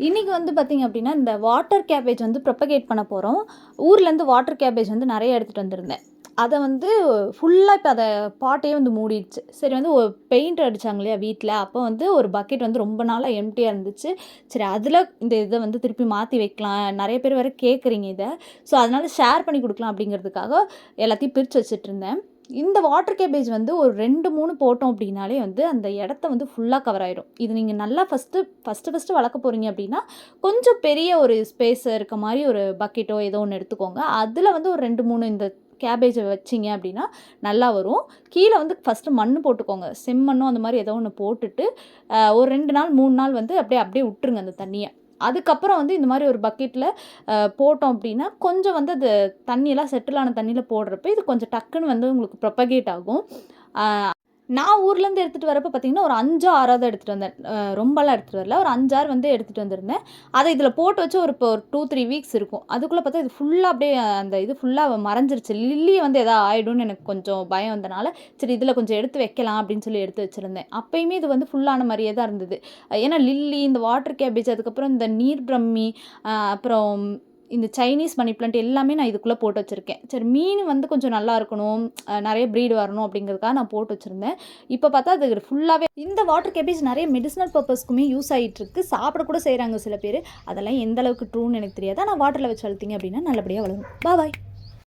இன்றைக்கி வந்து பார்த்திங்க அப்படின்னா, இந்த வாட்டர் கேபேஜ் வந்து ப்ரொபகேட் பண்ண போகிறோம். ஊர்லேருந்து வாட்டர் கேபேஜ் வந்து நிறைய எடுத்துகிட்டு வந்திருந்தேன். அதை வந்து ஃபுல்லாக இப்போ அதை பாட்டையே வந்து மூடிடுச்சு. சரி வந்து ஒரு பெயிண்ட் அடித்தாங்க இல்லையா வீட்டில், அப்போ வந்து ஒரு பக்கெட் வந்து ரொம்ப நாளாக எம்ப்டியாக இருந்துச்சு. சரி அதில் இந்த இதை வந்து திருப்பி மாற்றி வைக்கலாம். நிறைய பேர் வேறு கேட்குறீங்க இதை. ஸோ அதனால் ஷேர் பண்ணி கொடுக்கலாம் அப்படிங்கிறதுக்காக எல்லாத்தையும் பிரித்து வச்சுட்ருந்தேன். இந்த வாட்டர் கேபேஜ் வந்து ஒரு 2, 3 போட்டோம் அப்படின்னாலே வந்து அந்த இடத்த வந்து ஃபுல்லாக கவர் ஆயிடும். இது நீங்கள் நல்லா ஃபஸ்ட்டு வளர்க்க போகிறீங்க அப்படின்னா, கொஞ்சம் பெரிய ஒரு ஸ்பேஸ் இருக்க மாதிரி ஒரு பக்கெட்டோ ஏதோ ஒன்று எடுத்துக்கோங்க. அதில் வந்து ஒரு 2, 3 இந்த கேபேஜை வச்சிங்க அப்படின்னா நல்லா வரும். கீழே வந்து ஃபஸ்ட்டு மண் போட்டுக்கோங்க. செம்மண்ணோ அந்த மாதிரி ஏதோ ஒன்று போட்டுட்டு ஒரு 2 நாள் 3 நாள் வந்து அப்படியே விட்டுருங்க அந்த தண்ணியை. அதுக்கப்புறம் வந்து இந்த மாதிரி ஒரு பக்கெட்டில் போட்டோம் அப்படின்னா கொஞ்சம் வந்து அது தண்ணியெல்லாம் செட்டில் ஆன தண்ணியில் போடுறப்ப இது கொஞ்சம் டக்குன்னு வந்து உங்களுக்கு ப்ரொபகேட் ஆகும். நான் ஊர்லேருந்து எடுத்துகிட்டு வரப்போ பார்த்திங்கன்னா ஒரு 5, 6 எடுத்துகிட்டு வந்தேன். ரொம்பலாம் எடுத்துகிட்டு வரல. ஒரு 5, 6 வந்து எடுத்துகிட்டு வந்திருந்தேன். அதை இதில் போட்டு வச்சு இப்போ ஒரு 2, 3 வீக்ஸ் இருக்கும். அதுக்குள்ளே பார்த்தா இது ஃபுல்லாக அப்படியே அந்த இது ஃபுல்லாக மறைஞ்சிருச்சு. லில்லி வந்து எதாவது ஆகிடும்னு எனக்கு கொஞ்சம் பயம் வந்தனால, சரி இதில் கொஞ்சம் எடுத்து வைக்கலாம் அப்படின்னு சொல்லி எடுத்து வச்சுருந்தேன். அப்போயுமே இது வந்து ஃபுல்லான மாதிரியே தான் இருந்தது. ஏன்னா லில்லி, இந்த வாட்டர் கேபேஜ், அதுக்கப்புறம் இந்த நீர் பிரம்மி, அப்புறம் இந்த சைனீஸ் மணி பிளான்ட் எல்லாமே நான் இதுக்குள்ளே போட்டு வச்சுருக்கேன். சரி மீன் வந்து கொஞ்சம் நல்லா இருக்கணும், நிறைய ப்ரீடு வரணும் அப்படிங்கிறதுக்காக நான் போட்டு வச்சுருந்தேன். இப்போ பார்த்தா அது ஃபுல்லாகவே இந்த வாட்டர் கேபேஜ் நிறைய மெடிசினல் பர்பஸ்க்குமே யூஸ் ஆகிட்டுருக்கு. சாப்பிட கூட செய்கிறாங்க சில பேர். அதெல்லாம் எந்த அளவுக்கு ட்ரூன்னு எனக்கு தெரியாது. ஆனால் வாட்டரில் வச்சு வளர்த்திங்க அப்படின்னா நல்லபடியாக வளரும். பாய்.